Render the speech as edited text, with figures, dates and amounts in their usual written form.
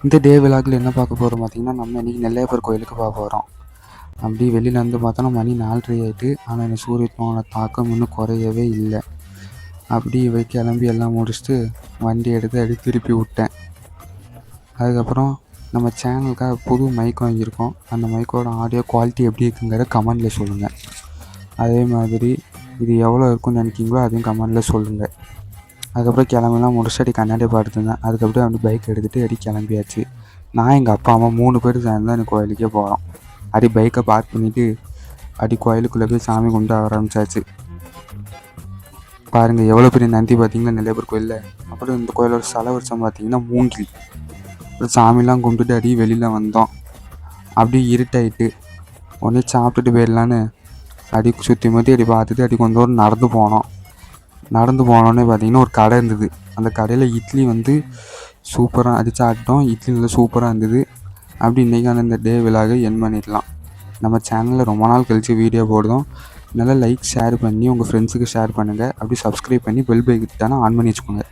இந்த டே விலாகில் என்ன பார்க்க போகிறோம் பார்த்தீங்கன்னா, நம்ம இன்றைக்கி நெல்லையப்பர் கோயிலுக்கு போகிறோம். அப்படி வெளியிலேருந்து பார்த்தோன்னா மணி 4:30 ஆகிட்டு. ஆனால் இந்த சூரியனோட தாக்கம் இன்னும் குறையவே இல்லை. அப்படி கிளம்பி எல்லாம் முடிச்சுட்டு வண்டி எடுத்து அப்படி திருப்பி விட்டேன். அதுக்கப்புறம் நம்ம சேனலுக்காக புது மைக் வாங்கியிருக்கோம். அந்த மைக்கோட ஆடியோ குவாலிட்டி எப்படி இருக்குங்கிறத கமெண்டில் சொல்லுங்கள். அதே மாதிரி இது எவ்வளோ இருக்குன்னு நினைக்கிங்களோ அதையும் கமெண்டில் சொல்லுங்கள். அதுக்கப்புறம் கிளம்பிலாம் முடிச்சுட்டு அடி கண்ணாடி பார்த்துருந்தேன். அதுக்கப்புறம் அப்படி பைக் எடுத்துகிட்டு அடி கிளம்பியாச்சு. நான் எங்கள் அப்பா அம்மா 3 பேர் சேர்ந்து தான் எனக்கு கோயிலுக்கே போகிறோம். அப்படி பைக்கை பார்க் பண்ணிவிட்டு அப்படி கோயிலுக்குள்ளே போய் சாமி கும்பிட்டு ஆரம்பிச்சாச்சு. பாருங்கள் எவ்வளோ பெரிய நந்தி பார்த்தீங்கன்னா நெல்லையப்பர் கோயிலில். அப்புறம் இந்த கோயிலோட செலவரிசம் பார்த்தீங்கன்னா மூங்கில். அப்புறம் சாமிலாம் கும்பிட்டுட்டு அடி வெளியில் வந்தோம். அப்படியே இருட்டாயிட்டு உடனே சாப்பிட்டுட்டு போயிடலான்னு அடி சுற்றி முற்றி அடி பார்த்துட்டு அடி கொஞ்சம் தூரம் நடந்து போனோடனே பார்த்தீங்கன்னா ஒரு கடை இருந்தது. அந்த கடையில் இட்லி சூப்பராக சாப்பிட்டோம். இட்லி நல்லா சூப்பராக இருந்தது. அப்படி இன்றைக்கான இந்த டே விலாகை என் பண்ணிடலாம். நம்ம சேனலில் ரொம்ப நாள் கழித்து வீடியோ போடுறோம். நல்லா லைக் ஷேர் பண்ணி உங்கள் ஃப்ரெண்ட்ஸுக்கு ஷேர் பண்ணுங்கள். அப்படி சப்ஸ்கிரைப் பண்ணி பெல் பைக்கனை ஆன் பண்ணி வச்சுக்கோங்க.